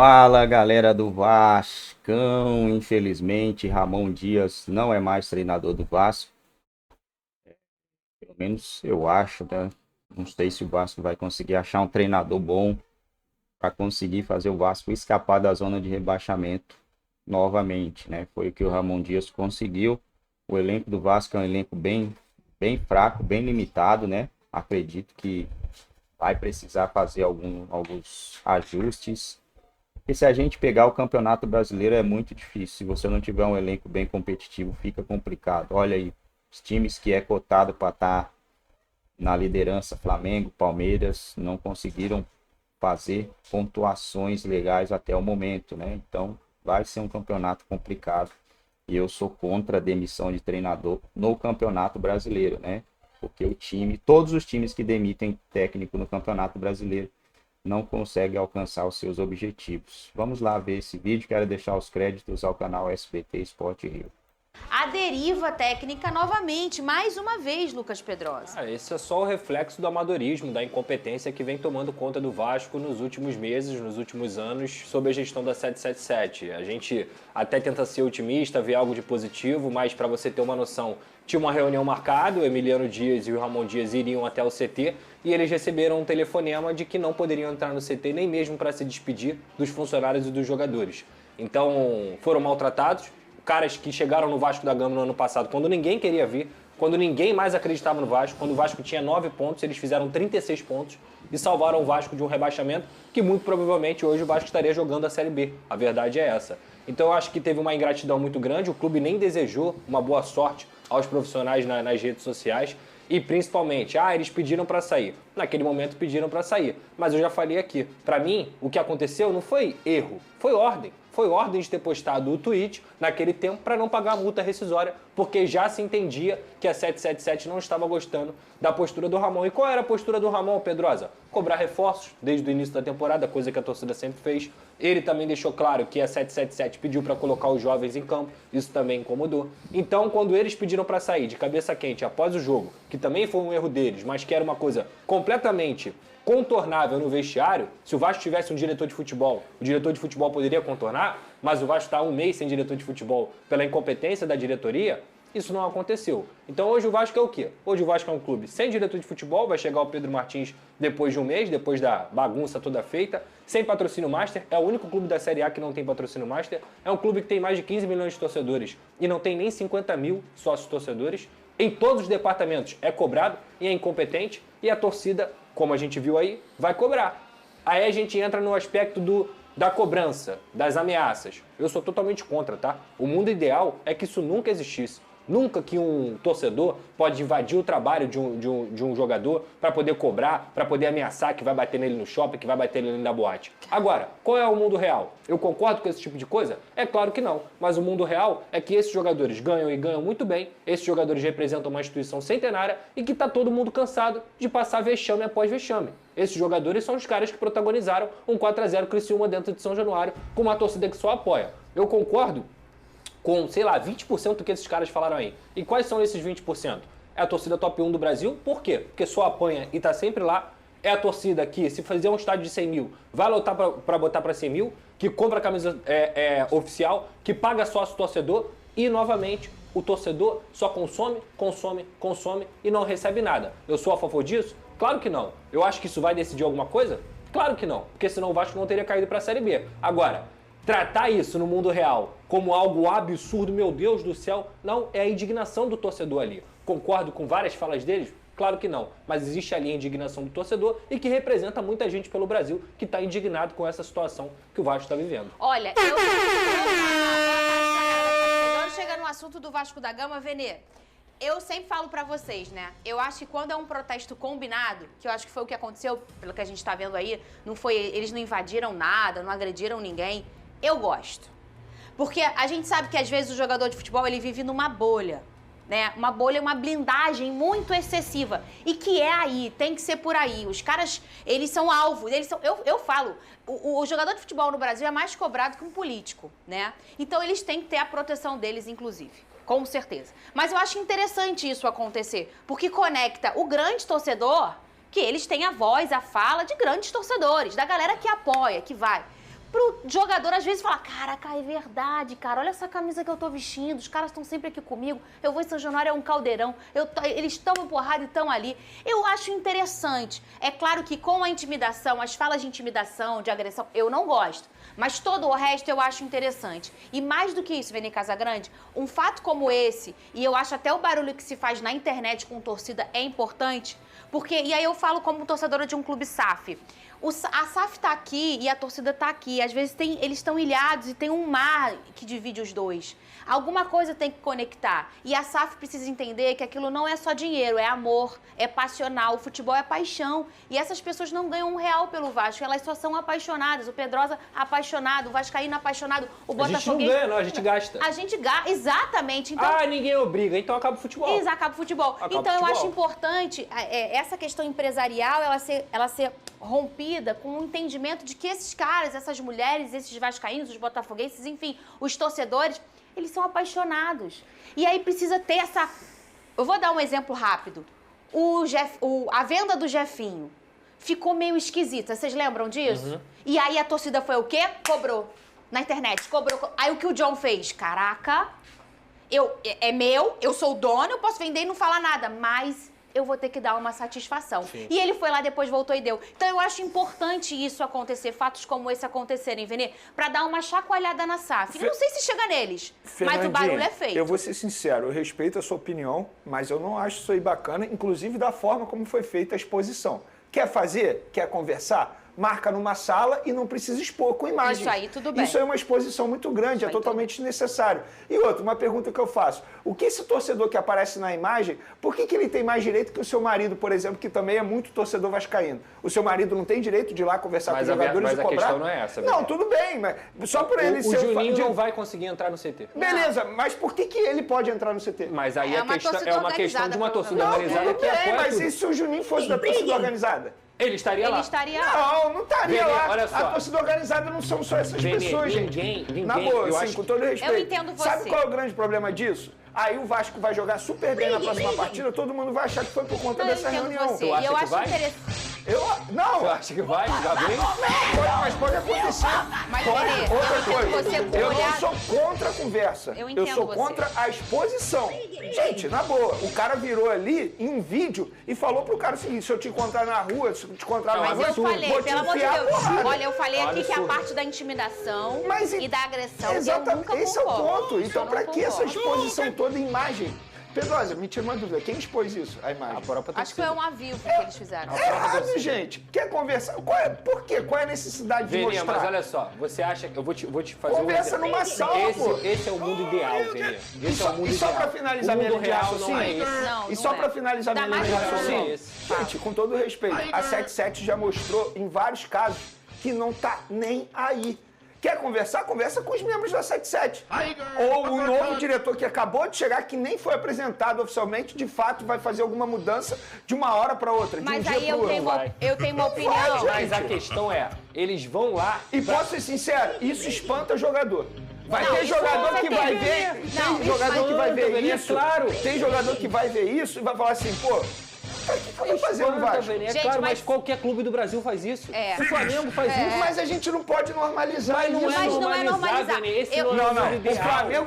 Fala, galera do Vascão. Infelizmente, Ramon Dias não é mais treinador do Vasco. Pelo menos eu acho, né? Não sei se o Vasco vai conseguir achar um treinador bom para conseguir fazer o Vasco escapar da zona de rebaixamento novamente, né? Foi o que o Ramon Dias conseguiu. O elenco do Vasco é um elenco bem fraco, bem limitado, né? Acredito que vai precisar fazer alguns ajustes. E se a gente pegar o Campeonato Brasileiro é muito difícil. Se você não tiver um elenco bem competitivo, fica complicado. Olha aí, os times que é cotado para estar na liderança, Flamengo, Palmeiras, não conseguiram fazer pontuações legais até o momento, né? Então vai ser um campeonato complicado. E eu sou contra a demissão de treinador no Campeonato Brasileiro, né? Porque todos os times que demitem técnico no Campeonato Brasileiro não consegue alcançar os seus objetivos. Vamos lá ver esse vídeo, quero deixar os créditos ao canal SBT Sport Rio. A deriva técnica novamente, mais uma vez, Lucas Pedrosa. Esse é só o reflexo do amadorismo, da incompetência que vem tomando conta do Vasco nos últimos meses, nos últimos anos, sob a gestão da 777. A gente até tenta ser otimista, ver algo de positivo, mas para você ter uma noção, tinha uma reunião marcada, o Emiliano Dias e o Ramon Dias iriam até o CT e eles receberam um telefonema de que não poderiam entrar no CT nem mesmo para se despedir dos funcionários e dos jogadores. Então foram maltratados. Caras que chegaram no Vasco da Gama no ano passado, quando ninguém queria vir, quando ninguém mais acreditava no Vasco, quando o Vasco tinha 9 pontos, eles fizeram 36 pontos e salvaram o Vasco de um rebaixamento que muito provavelmente hoje o Vasco estaria jogando a Série B. A verdade é essa. Então eu acho que teve uma ingratidão muito grande, o clube nem desejou uma boa sorte aos profissionais nas redes sociais e principalmente, eles pediram para sair. Naquele momento pediram para sair, mas eu já falei aqui, para mim o que aconteceu não foi erro, foi ordem. Foi ordem de ter postado o tweet naquele tempo para não pagar a multa rescisória, porque já se entendia que a 777 não estava gostando da postura do Ramon. E qual era a postura do Ramon, Pedrosa? Cobrar reforços desde o início da temporada, coisa que a torcida sempre fez. Ele também deixou claro que a 777 pediu para colocar os jovens em campo, isso também incomodou. Então, quando eles pediram para sair de cabeça quente após o jogo, que também foi um erro deles, mas que era uma coisa completamente contornável no vestiário, se o Vasco tivesse um diretor de futebol, o diretor de futebol poderia contornar, mas o Vasco está há um mês sem diretor de futebol pela incompetência da diretoria, isso não aconteceu. Então hoje o Vasco é o quê? Hoje o Vasco é um clube sem diretor de futebol, vai chegar o Pedro Martins depois de um mês, depois da bagunça toda feita, sem patrocínio master, é o único clube da Série A que não tem patrocínio master, é um clube que tem mais de 15 milhões de torcedores e não tem nem 50 mil sócios torcedores, em todos os departamentos é cobrado e é incompetente, e a torcida, como a gente viu aí, vai cobrar. Aí a gente entra no aspecto da cobrança, das ameaças. Eu sou totalmente contra, tá? O mundo ideal é que isso nunca existisse. Nunca que um torcedor pode invadir o trabalho de um jogador para poder cobrar, para poder ameaçar que vai bater nele no shopping, que vai bater nele na boate. Agora, qual é o mundo real? Eu concordo com esse tipo de coisa? É claro que não. Mas o mundo real é que esses jogadores ganham e ganham muito bem, esses jogadores representam uma instituição centenária e que está todo mundo cansado de passar vexame após vexame. Esses jogadores são os caras que protagonizaram um 4-0 Criciúma dentro de São Januário com uma torcida que só apoia. Eu concordo com, 20% do que esses caras falaram aí. E quais são esses 20%? É a torcida top 1 do Brasil. Por quê? Porque só apanha e tá sempre lá. É a torcida que, se fizer um estádio de 100 mil, vai lotar para botar para 100 mil, que compra a camisa oficial, que paga sócio torcedor e, novamente, o torcedor só consome e não recebe nada. Eu sou a favor disso? Claro que não. Eu acho que isso vai decidir alguma coisa? Claro que não, porque senão o Vasco não teria caído para a Série B. Agora, tratar isso no mundo real como algo absurdo, meu Deus do céu, não, é a indignação do torcedor ali. Concordo com várias falas deles? Claro que não, mas existe ali a indignação do torcedor e que representa muita gente pelo Brasil que está indignado com essa situação que o Vasco está vivendo. Olha, agora chega no assunto do Vasco da Gama, Venê. Eu sempre falo pra vocês, né? Eu acho que quando é um protesto combinado, que eu acho que foi o que aconteceu, pelo que a gente tá vendo aí, eles não invadiram nada, não agrediram ninguém. Eu gosto. Porque a gente sabe que às vezes o jogador de futebol, ele vive numa bolha, né? Uma bolha, uma blindagem muito excessiva. E que é aí, tem que ser por aí. Os caras, eles são alvo, eu falo, o jogador de futebol no Brasil é mais cobrado que um político, né? Então eles têm que ter a proteção deles, inclusive. Com certeza. Mas eu acho interessante isso acontecer, porque conecta o grande torcedor, que eles têm a voz, a fala de grandes torcedores, da galera que apoia, que vai. pro jogador, às vezes, falar, caraca, é verdade, cara, olha essa camisa que eu tô vestindo, os caras estão sempre aqui comigo, eu vou em São Januário, é um caldeirão, eles tomam porrada e estão ali. Eu acho interessante. É claro que com a intimidação, as falas de intimidação, de agressão, eu não gosto. Mas todo o resto eu acho interessante. E mais do que isso, Vene Casagrande, um fato como esse, e eu acho até o barulho que se faz na internet com torcida é importante, porque, e aí eu falo como torcedora de um clube SAF, a SAF tá aqui e a torcida tá aqui. Às vezes eles estão ilhados e tem um mar que divide os dois. Alguma coisa tem que conectar. E a SAF precisa entender que aquilo não é só dinheiro, é amor, é passional. O futebol é paixão. E essas pessoas não ganham R$1 pelo Vasco, elas só são apaixonadas. O Pedrosa apaixonado, o vascaíno apaixonado, o Botafoguense... A gente não ganha, não, a gente gasta. A gente gasta, exatamente. Então, ninguém obriga, então acaba o futebol. Isso, acaba o futebol. Então eu acho importante essa questão empresarial, ela ser rompida com o entendimento de que esses caras, essas mulheres, esses vascaínos, os botafoguenses, enfim, os torcedores, eles são apaixonados. E aí precisa ter essa... Eu vou dar um exemplo rápido. A venda do Jefinho ficou meio esquisita, vocês lembram disso? Uhum. E aí a torcida foi o quê? Cobrou. Na internet, cobrou. Aí o que o John fez? Caraca, é meu, eu sou o dono, eu posso vender e não falar nada, mas... eu vou ter que dar uma satisfação. Sim. E ele foi lá, depois voltou e deu. Então, eu acho importante isso acontecer, fatos como esse acontecerem, Vene, pra dar uma chacoalhada na SAF. Não sei se chega neles, mas o barulho é feito. Eu vou ser sincero, eu respeito a sua opinião, mas eu não acho isso aí bacana, inclusive da forma como foi feita a exposição. Quer fazer? Quer conversar? Marca numa sala e não precisa expor com imagens. Isso aí, tudo bem. Isso é uma exposição muito grande, é totalmente desnecessário. E outra, uma pergunta que eu faço. O que esse torcedor que aparece na imagem, por que ele tem mais direito que o seu marido, por exemplo, que também é muito torcedor vascaíno? O seu marido não tem direito de ir lá conversar com os jogadores e cobrar? Mas a questão não é essa. Não, tudo bem, mas só por ele ser... O Juninho não vai conseguir entrar no CT. Beleza, mas por que ele pode entrar no CT? Mas aí é uma questão de uma torcida organizada que apoia mas tudo. e se o Juninho fosse da torcida organizada? Ele estaria lá. Não estaria Vene, lá. olha só. A torcida organizada não são só essas pessoas, ninguém, gente. Na boa, assim, com todo respeito. Eu entendo você. Sabe qual é o grande problema disso? Aí o Vasco vai jogar super bem na próxima partida, todo mundo vai achar que foi por conta dessa reunião. Você. Tu acha eu que acho vai? interessante. Não. Você acha que vai? Já vem? Mas pode acontecer. Mas, Outra coisa, eu não olhar... sou contra a conversa. Eu sou contra a exposição. Gente, na boa, o cara virou ali em um vídeo e falou pro cara o seguinte, se eu te encontrar na rua, se eu te encontrar na rua, mas eu falei, vou te pelo amor de enfiar a Deus. porrada. Olha, eu falei aqui que a parte da intimidação e da agressão, exatamente, eu nunca concordo. esse é o ponto. Então, pra que essa concordo. exposição toda em imagem? Pedrosa, me tira uma dúvida. Quem expôs isso, a imagem? Acho que foi um avivo que eles fizeram. É errado, gente. Quer conversar? Por quê? Qual é a necessidade de mostrar? Mas olha só, você acha que... Eu vou te fazer Conversa numa sala, pô. Esse é o mundo ideal, Vene. Esse é o mundo ideal. E só pra finalizar minha linha de raciocínio? Não, e só pra finalizar minha linha de raciocínio? Não. Gente, com todo respeito, a 77 já mostrou em vários casos que não tá nem aí. Quer conversar? Conversa com os membros da 77. Ou o novo diretor que acabou de chegar, que nem foi apresentado oficialmente, de fato vai fazer alguma mudança de uma hora para outra, de mas um aí dia pro outro. eu tenho uma opinião. Mas a questão é, eles vão lá... E posso ser sincero, isso espanta jogador. Vai Não, ter jogador que vai ver, tem jogador que vai ver isso, claro. Tem jogador que vai ver isso e vai falar assim, pô, pra que eu tô fazendo Vasco? É claro, mas qualquer clube do Brasil faz isso. O Flamengo faz isso. Mas a gente não pode normalizar isso. Mas não é normalizar.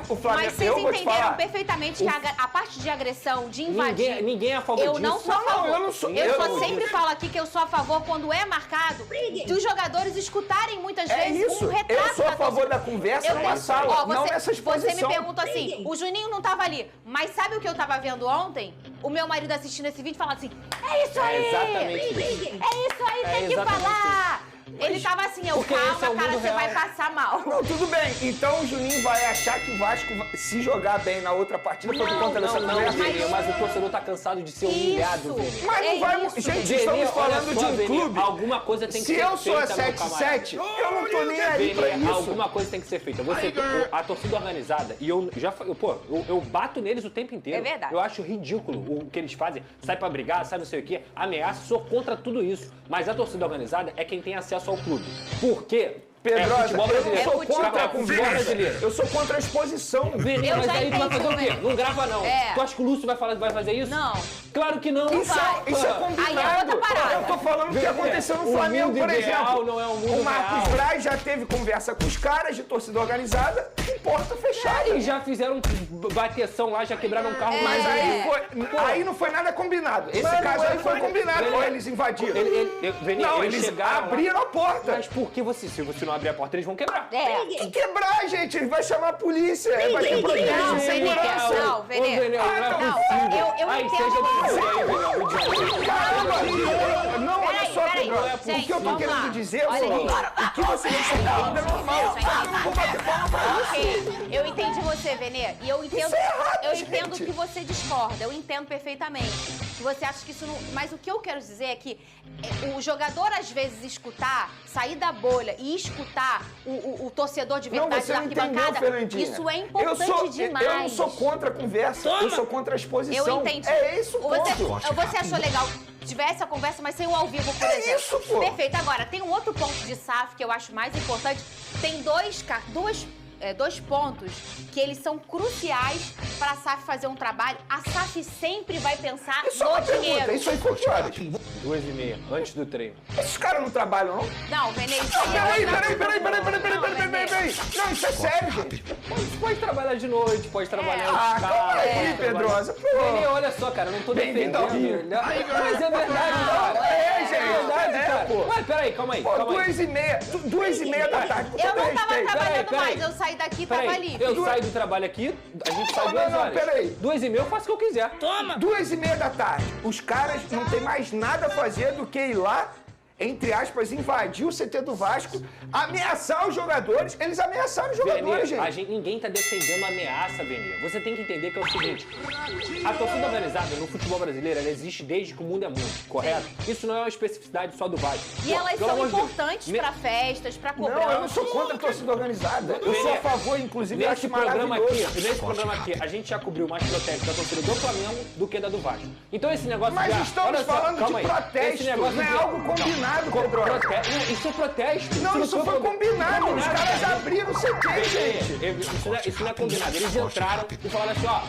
O Flamengo, mas vocês entenderam perfeitamente que a parte de agressão, de invadir... Ninguém é a favor disso. Eu não sou a favor. Eu só sempre disso. falo aqui que eu sou a favor, quando é marcado, dos jogadores escutarem muitas vezes isso. um retrato. Eu sou a favor da conversa numa sala, não nessa exposição. Você me pergunta assim, o Juninho não tava ali, mas sabe o que eu tava vendo ontem? O meu marido assistindo esse vídeo falando assim, é isso aí! Exatamente isso. É isso aí, tem que falar! Ele tava assim, calma, cara, você vai passar mal. Não, tudo bem. Então o Juninho vai achar que o Vasco, se jogar bem na outra partida, foi por conta dessa conversa. Mas o torcedor tá cansado de ser humilhado, Vene. Mas não vai... Gente, estamos falando de um clube. Alguma coisa tem que ser feita, Se eu sou a 77, eu não tô nem aí pra isso. Alguma coisa tem que ser feita. A torcida organizada, e eu bato neles o tempo inteiro. É verdade. Eu acho ridículo o que eles fazem. Sai pra brigar, sai não sei o quê, ameaça, sou contra tudo isso. Mas a torcida organizada é quem tem acesso ao clube. Por quê? Pedrosa, futebol eu brasileiro. sou contra a Futebol conversa. brasileiro. Eu sou contra a exposição. Vini, Eu mas já aí tu vai entendi fazer o quê? também. Não grava, não. É. Tu acha que o Lúcio vai fazer isso? Não. Claro que não. Isso é combinado. Aí é outra parada. Eu tô falando o que aconteceu no O Flamengo, mundo por ideal exemplo. não é o mundo O Marcos real. Braz já teve conversa com os caras de torcida organizada em porta fechada. Eles já fizeram bateção lá, já quebraram um carro. Mas É. aí não foi nada combinado. Esse Mano, caso aí ele foi foi- combinado. ele- Ou eles invadiram. Vini, Não, eles eles chegaram lá. abriram a porta. Mas por que se você não abrir a porta, eles vão quebrar? E quebrar, gente. Ele vai chamar a polícia. Vai ter protesto, Não, segurança. Vene, não, Ô, Vene. Vene, não é Não, possível. eu Aí, entendo seja você. possível aí, Vene, Caramba! Não, olha Peraí, só, peraí, Pedro. gente, O que eu tô vamos querendo lá. dizer é o Olha seguinte. aí. O que você está falando é normal. Só que eu não vou bater palma pra isso. Ok, eu entendi você, Vene, e eu entendo, Isso é errado, eu gente. entendo que você discorda, eu entendo perfeitamente. Que você acha que isso não. Mas o que eu quero dizer é que o jogador, às vezes, escutar, sair da bolha e escutar o torcedor de Não, verdade você da não entendeu, arquibancada, Fernandinha. isso é importante demais. Eu não sou contra a conversa, eu sou contra a exposição. Eu entendi. É isso o ponto. Você achou legal tivesse a conversa, mas sem o ao vivo, por É exemplo. isso, pô. Perfeito. Agora, tem um outro ponto de SAF que eu acho mais importante. Tem dois pontos que eles são cruciais para a SAF fazer um trabalho. A SAF sempre vai pensar Isso é uma no pergunta, dinheiro. isso aí foi claro. 2h30, antes do treino. Esses caras não trabalham, não? Não, Vene, isso Não, aí peraí. Não, isso é sério, gente. Pode trabalhar de noite, pode trabalhar Ah, em calma casa. aí, Pedrosa. Vini, olha só, cara, eu não tô Bem-vindo defendendo. ao Rio. Ele. Mas é verdade, cara. É, gente. É verdade, É, cara. pô. Mas peraí, calma aí, Pô, calma aí. 2h30 da tarde. com Eu todo não tava respeito. trabalhando Peraí. mais, eu saí daqui e tava Peraí, ali. eu saio do trabalho aqui, a gente sai Não, 2 não, horas. peraí. 2h30 eu faço o que eu quiser. 2h30 da tarde. Os caras não tem mais nada a fazer do que ir lá, entre aspas, invadir o CT do Vasco, ameaçar os jogadores. Eles ameaçaram os jogadores, gente. Ninguém tá defendendo a ameaça, Vene. Você tem que entender que é o seguinte: a torcida organizada no futebol brasileiro, ela existe desde que o mundo é mundo, correto? Isso não é uma especificidade só do Vasco. E Pô, elas pelo são amor de Deus. importantes pra festas, pra Não, cobrança. eu não sou contra a torcida organizada. Eu sou a favor, inclusive, eu Nesse acho programa maravilhoso. aqui, a gente já cobriu mais protestos da torcida do Flamengo do que da do Vasco. Então esse negócio Mas de... estamos olha só, falando de calma aí. protesto, Esse negócio não é de- algo combinado, Pedro. Isso é protesto. Não, isso foi combinado. Os caras cara. abriram o CT, gente. Isso não é combinado. Eles entraram e falaram assim, ó,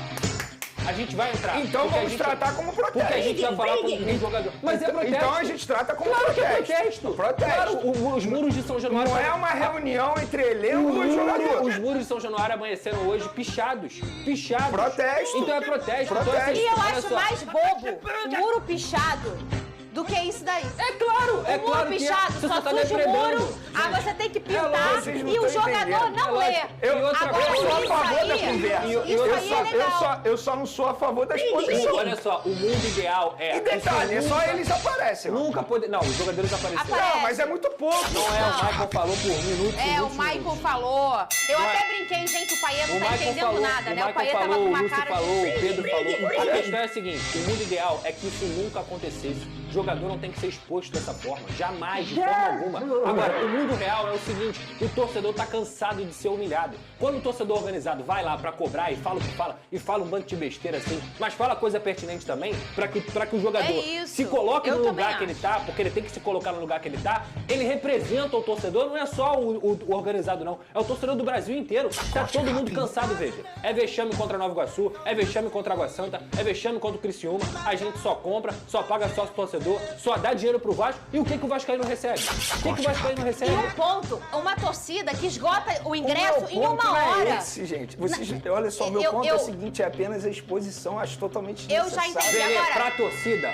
a gente vai entrar. Então porque a vamos gente- tratar como protesto. Porque a gente vai falar com o jogador. Mas é protesto. Então a gente trata como Claro que é protesto. protesto. Protesto. Claro, os muros de São Januário... Não é uma reunião entre elenco e jogador. Os muros de São Januário amanheceram hoje pichados. Pichados. Protesto. Então é protesto. Então, Protesto. assim, E eu olha acho só. mais bobo o muro pichado do que isso daí. É claro, é O muro claro que pichado você só tá suja o depredando. muro, aí você tem que pintar lógico, vocês não e o estão jogador entendendo. não lê. Eu E outra Agora, coisa, sou a isso favor da aí, conversa. isso aí é legal. Eu só não sou a favor da exposição. Olha só, o mundo ideal é... E detalhe, é isso só nunca- eles aparecem. ó. Nunca poder... Não, os jogadores apareceram. Aparece. Não, mas é muito pouco. Não é, o Michael falou por minutos e É, o muitos Michael minutos. falou. Eu Não é- até brinquei, gente, o Paê não O tá Michael entendendo falou, nada, né? O Michael Paê tava falou, com o uma Lúcio cara falou, de... o Pedro falou. A questão é a seguinte, o mundo ideal é que isso nunca acontecesse. O jogador não tem que ser exposto dessa forma. Jamais, de forma alguma. Agora, o mundo real é o seguinte, o torcedor tá cansado de ser humilhado. Quando o torcedor organizado vai lá pra cobrar e fala o que fala, e fala um bando de besteira assim, mas fala coisa pertinente também, pra que o jogador É isso. se coloque Eu no também lugar que ele acho. tá, porque ele tem que se colocar no lugar que ele tá, ele representa o torcedor, não é só o organizado não, é o torcedor do Brasil inteiro. Tá todo mundo cansado, veja. É vexame contra Nova Iguaçu, é vexame contra Água Santa, é vexame contra o Criciúma, a gente só compra, só paga sócio torcedor, só dá dinheiro pro Vasco, e o que o Vascaíno recebe? O que o Vascaíno recebe? E um ponto, uma torcida que esgota o ingresso em uma Não é hora. esse, gente. Olha só, o meu ponto é o seguinte, é apenas a exposição, acho totalmente Eu já desnecessário. entendi. Beleza, agora- pra torcida,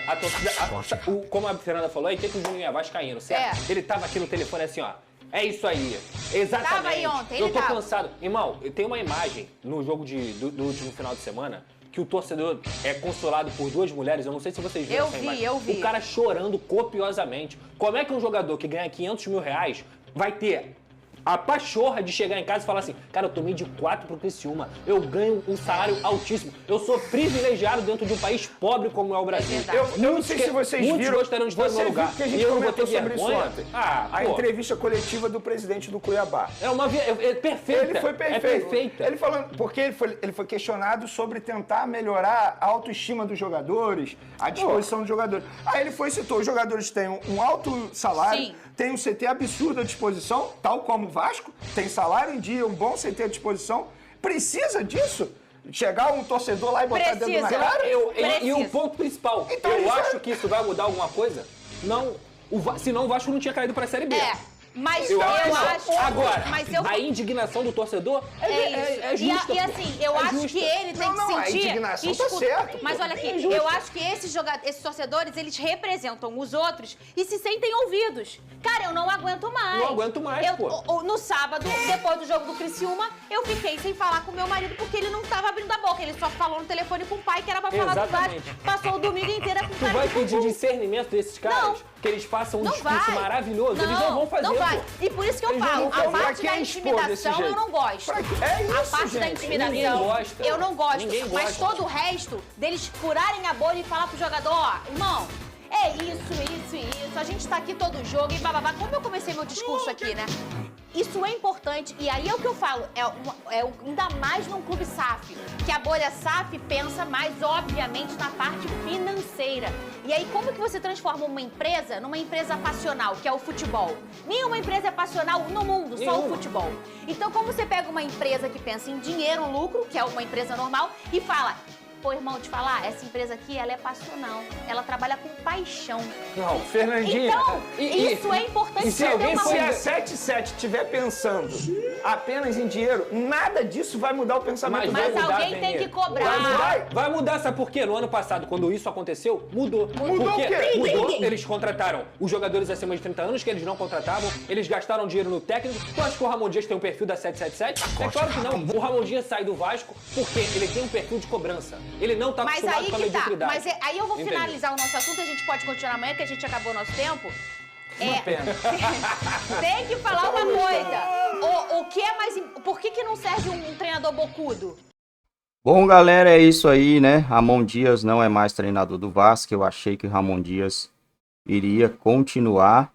como a Fernanda falou, aí tem que o Juninho é vascaíno, certo? É. Ele tava aqui no telefone assim, ó. É isso aí. Exatamente. Tava aí ontem, Eu ele tô tava. cansado. Irmão, tem uma imagem no jogo do último final de semana que o torcedor é consolado por duas mulheres. Eu não sei se vocês viram essa imagem. Eu vi. O cara chorando copiosamente. Como é que um jogador que ganha 500 mil reais vai ter a pachorra de chegar em casa e falar assim, cara, eu tomei de 4 pro Criciúma, eu ganho um salário altíssimo, eu sou privilegiado dentro de um país pobre como é o Brasil. verdade. Eu não sei se vocês muitos viram. gostariam de estar no Você meu lugar. viu que a gente E eu não vou comentou ter sobre isso vergonha? ontem. Ah, A pô. entrevista coletiva do presidente do Cuiabá. É uma é perfeita. Ele foi perfeito. É perfeita. Ele falando, porque ele foi questionado sobre tentar melhorar a autoestima dos jogadores, a disposição dos jogadores. Aí ele foi e citou, os jogadores têm um alto salário, Sim. tem um CT absurdo à disposição, tal como no Vasco, tem salário em dia, um bom CT à disposição. Precisa disso? Chegar um torcedor lá e botar dedo na cara? E o ponto principal, Então, eu isso é- acho que isso vai mudar alguma coisa? Não. Senão o Vasco não tinha caído pra Série B. Mas Eu eu acho. acho. Agora, mas eu, a indignação do torcedor é isso. justa. E assim, eu É acho justa. que ele tem Não, que a sentir. indignação tá certo, Mas pô. olha aqui, É justo. eu acho que esses torcedores, eles representam os outros e se sentem ouvidos. Cara, eu não aguento mais. Não aguento mais, pô. No sábado, depois do jogo do Criciúma, eu fiquei sem falar com meu marido porque ele não tava abrindo a boca. Ele só falou no telefone com o pai que era pra falar do Exatamente. Vasco. Passou o domingo inteiro com Tu cara vai de pedir bumbum. discernimento desses caras? Não. Que eles façam um Não discurso vai. maravilhoso? Eles não vão fazer, Não vai. pô. E por isso que eu Eles falo, não vão a fazer. parte Pra da que expor desse intimidação eu jeito? não gosto. Pra quê? É isso, A parte da gente. intimidação Ninguém gosta. eu não gosto. Ninguém Mas gosta. todo o resto, deles furarem a bolha e falar pro jogador, ó, irmão, é isso. A gente tá aqui todo jogo e bababá. Como eu comecei meu discurso aqui, né? Isso é importante. E aí é o que eu falo, ainda mais num clube SAF, que a bolha SAF pensa mais, obviamente, na parte financeira. E aí, como que você transforma uma empresa numa empresa passional, que é o futebol? Nenhuma empresa é passional no mundo, só o Nenhuma. futebol. Então, como você pega uma empresa que pensa em dinheiro, lucro, que é uma empresa normal, e fala... Pô, irmão, te falar, essa empresa aqui, ela é passional. Ela trabalha com paixão. Não, Fernandinha. Então, isso é importante. e se pra ter alguém uma for Se coisa. a 77 estiver pensando apenas em dinheiro, nada disso vai mudar o pensamento Mas Mas dele. vai mudar, alguém tem Benê. que cobrar. Vai mudar? Vai mudar, sabe por quê? No ano passado, quando isso aconteceu, mudou. Mudou Por quê? o quê? Mudou, eles contrataram os jogadores acima de 30 anos, que eles não contratavam, eles gastaram dinheiro no técnico. Tu acha que o Ramon Dias tem um perfil da 777? É claro que não. O Ramon Dias sai do Vasco porque ele tem um perfil de cobrança. Ele não tá Mas acostumado aí com a que tá. mediocridade. Mas aí eu vou Entende? finalizar o nosso assunto e a gente pode continuar amanhã, que a gente acabou o nosso tempo. Pena. Tem que falar uma coisa. O que é mais... Por que não serve um treinador bocudo? Bom, galera, é isso aí, né? Ramon Dias não é mais treinador do Vasco. Eu achei que o Ramon Dias iria continuar.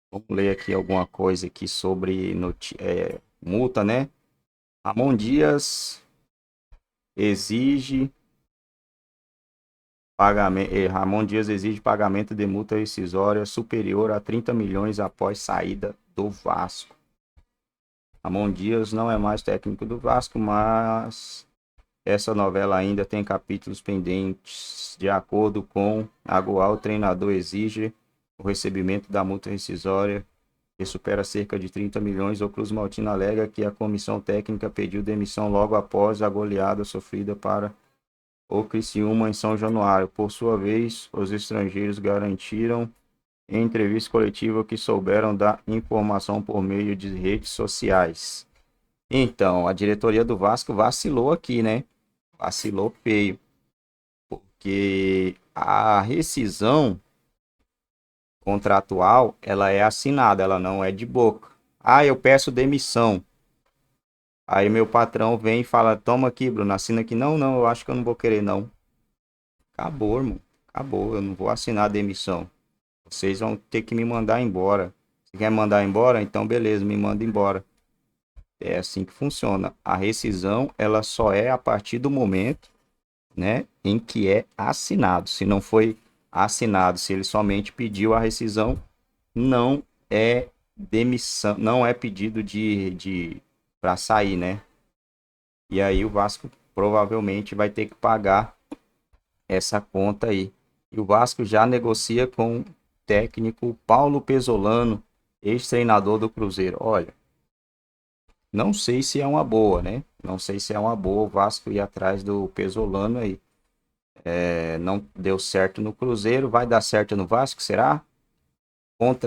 Vamos ler aqui alguma coisa aqui sobre multa, né? Ramon Dias exige pagamento de multa rescisória superior a 30 milhões após saída do Vasco. Ramon Dias não é mais técnico do Vasco, mas essa novela ainda tem capítulos pendentes. De acordo com Agual, o treinador exige o recebimento da multa rescisória, que supera cerca de 30 milhões. O Cruz Maltino alega que a comissão técnica pediu demissão logo após a goleada sofrida para o Criciúma em São Januário. Por sua vez, os estrangeiros garantiram em entrevista coletiva que souberam da informação por meio de redes sociais. Então, a diretoria do Vasco vacilou aqui, né? Vacilou feio. Porque a rescisão contratual, ela é assinada, ela não é de boca. Ah, eu peço demissão. Aí meu patrão vem e fala, toma aqui, Bruno, assina aqui. Não, eu acho que eu não vou querer, não. Acabou, irmão. Acabou, eu não vou assinar a demissão. Vocês vão ter que me mandar embora. Se quer mandar embora, então beleza, me manda embora. É assim que funciona. A rescisão, ela só é a partir do momento, né, em que é assinado. Se não foi assinado, se ele somente pediu a rescisão, não é demissão, não é pedido de para sair, né? E aí o Vasco provavelmente vai ter que pagar essa conta aí. E o Vasco já negocia com o técnico Paulo Pesolano, ex-treinador do Cruzeiro. Olha, não sei se é uma boa, né? Não sei se é uma boa o Vasco ir atrás do Pesolano aí. Não deu certo no Cruzeiro, vai dar certo no Vasco, será?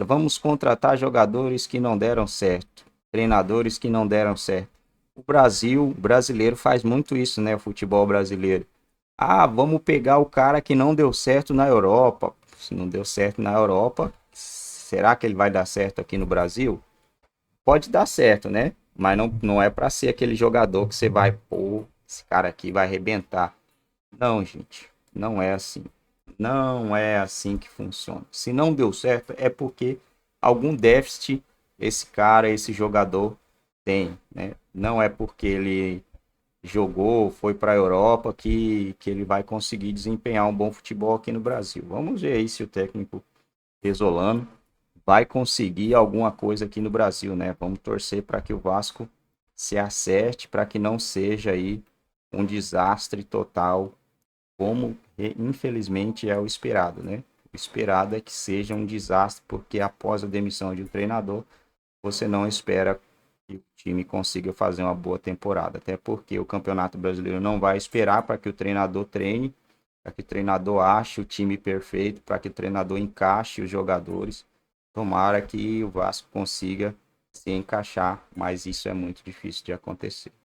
Vamos contratar jogadores que não deram certo, treinadores que não deram certo. O brasileiro faz muito isso, né? O futebol brasileiro. Ah, vamos pegar o cara que não deu certo na Europa. Se não deu certo na Europa, será que ele vai dar certo aqui no Brasil? Pode dar certo, né? Mas não é para ser aquele jogador que você vai, pô, esse cara aqui vai arrebentar. Não, gente, não é assim. Não é assim que funciona. Se não deu certo, é porque algum déficit esse cara, esse jogador tem, né? Não é porque ele jogou, foi para a Europa que ele vai conseguir desempenhar um bom futebol aqui no Brasil. Vamos ver aí se o técnico Pesolano vai conseguir alguma coisa aqui no Brasil, né? Vamos torcer para que o Vasco se acerte, para que não seja aí um desastre total, como infelizmente é o esperado, né? O esperado é que seja um desastre, porque após a demissão de um treinador, você não espera que o time consiga fazer uma boa temporada, até porque o Campeonato Brasileiro não vai esperar para que o treinador treine, para que o treinador ache o time perfeito, para que o treinador encaixe os jogadores. Tomara que o Vasco consiga se encaixar, mas isso é muito difícil de acontecer.